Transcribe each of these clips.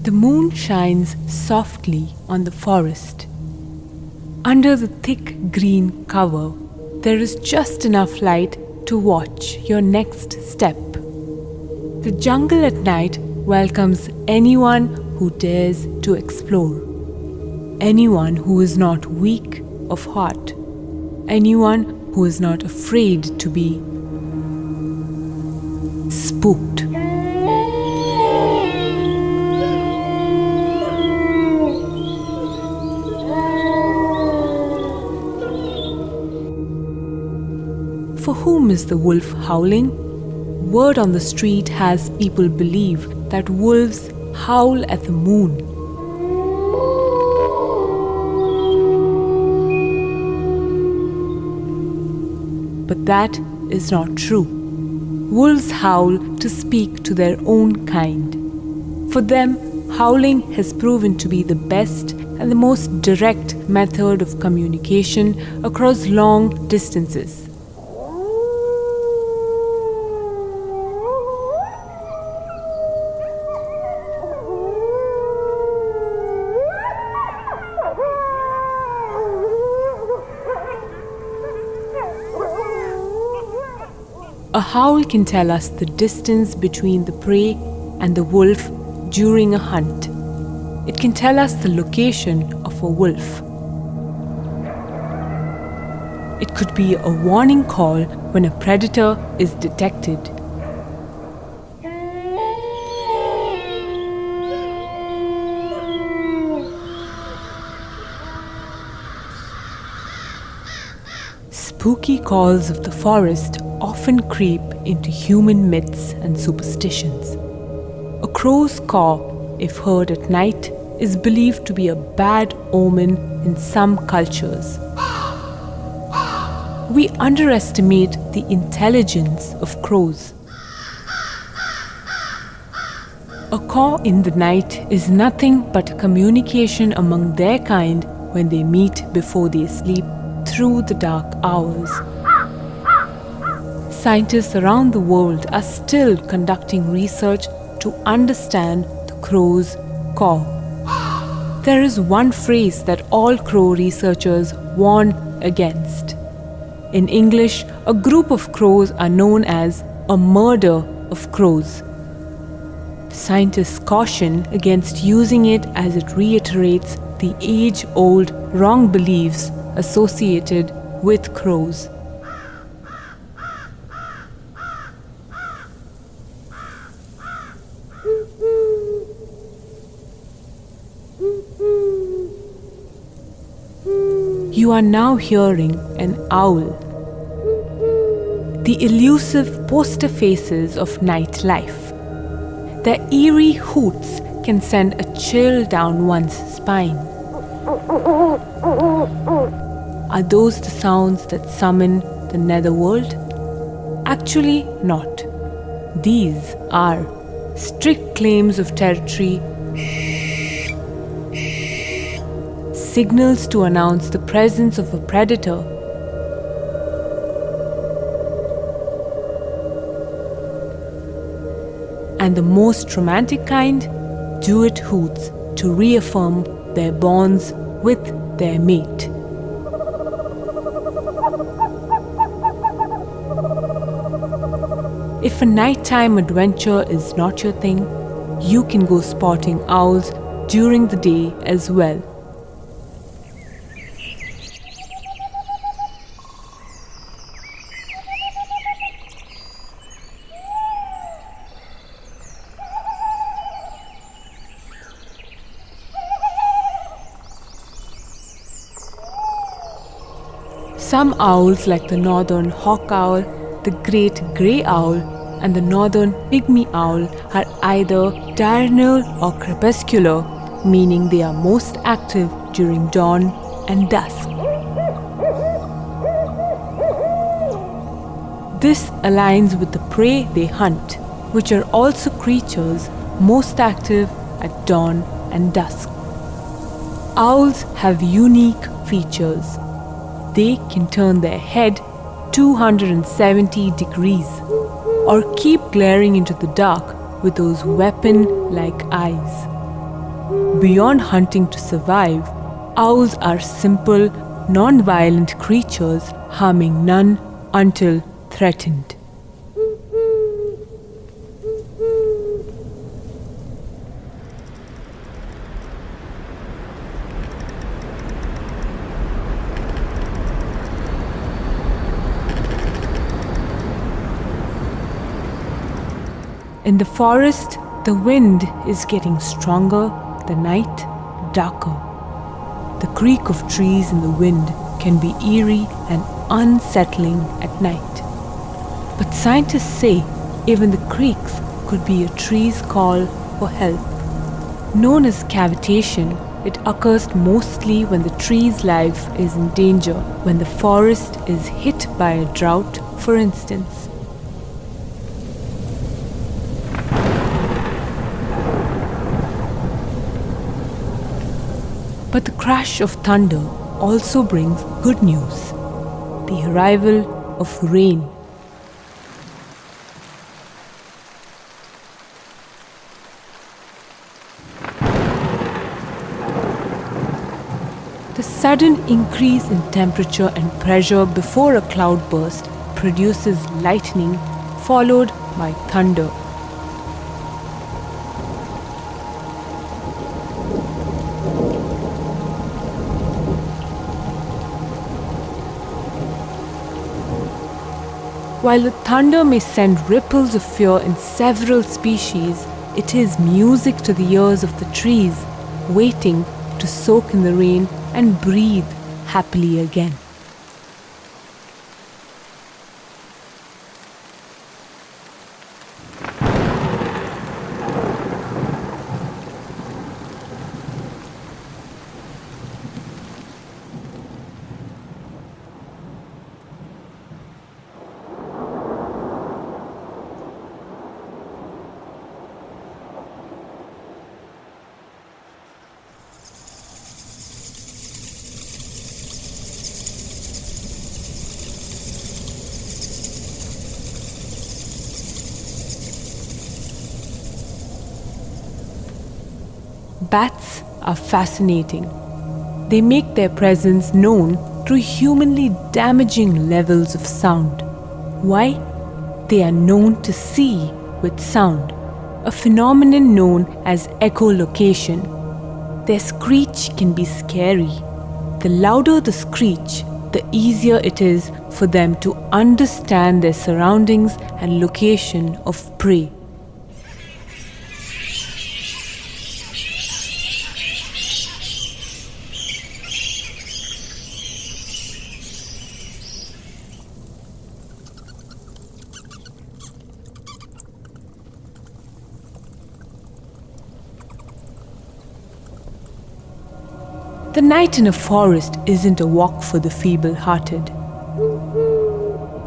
The moon shines softly on the forest. Under the thick green cover, there is just enough light to watch your next step. The jungle at night welcomes anyone who dares to explore. Anyone who is not weak of heart. Anyone who is not afraid to be spooked. For whom is the wolf howling? Word on the street has people believe that wolves howl at the moon. But that is not true. Wolves howl to speak to their own kind. For them, howling has proven to be the best and the most direct method of communication across long distances. A howl can tell us the distance between the prey and the wolf during a hunt. It can tell us the location of a wolf. It could be a warning call when a predator is detected. Spooky calls of the forest often creep into human myths and superstitions. A crow's caw, if heard at night, is believed to be a bad omen in some cultures. We underestimate the intelligence of crows. A caw in the night is nothing but a communication among their kind when they meet before they sleep through the dark hours. Scientists around the world are still conducting research to understand the crow's caw. There is one phrase that all crow researchers warn against. In English, a group of crows are known as a murder of crows. Scientists caution against using it as it reiterates the age-old wrong beliefs associated with crows. You are now hearing an owl. The elusive poster faces of nightlife. Their eerie hoots can send a chill down one's spine. Are those the sounds that summon the netherworld? Actually not. These are strict claims of territory, signals to announce the presence of a predator, and the most romantic kind, duet hoots to reaffirm their bonds with their mate. If a nighttime adventure is not your thing, you can go spotting owls during the day as well. Some owls like the northern hawk owl, the great grey owl, and the northern pygmy owl are either diurnal or crepuscular, meaning they are most active during dawn and dusk. This aligns with the prey they hunt, which are also creatures most active at dawn and dusk. Owls have unique features. They can turn their head 270 degrees or keep glaring into the dark with those weapon-like eyes. Beyond hunting to survive, owls are simple, non-violent creatures harming none until threatened. In the forest, the wind is getting stronger, the night darker. The creak of trees in the wind can be eerie and unsettling at night. But scientists say even the creaks could be a tree's call for help. Known as cavitation, it occurs mostly when the tree's life is in danger, when the forest is hit by a drought, for instance. But the crash of thunder also brings good news: the arrival of rain. The sudden increase in temperature and pressure before a cloudburst produces lightning, followed by thunder. While the thunder may send ripples of fear in several species, it is music to the ears of the trees, waiting to soak in the rain and breathe happily again. Bats are fascinating. They make their presence known through humanly damaging levels of sound. Why? They are known to see with sound, a phenomenon known as echolocation. Their screech can be scary. The louder the screech, the easier it is for them to understand their surroundings and location of prey. The night in a forest isn't a walk for the feeble-hearted.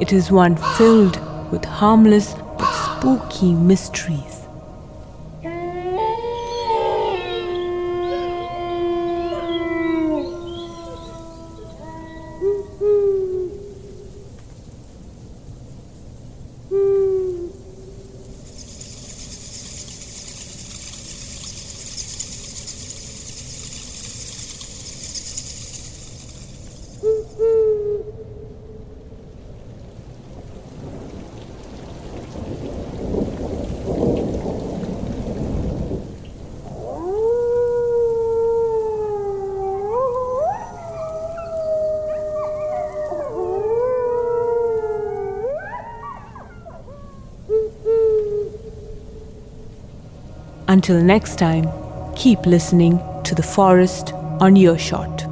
It is one filled with harmless but spooky mysteries. Until next time, keep listening to The Forest on Earshot.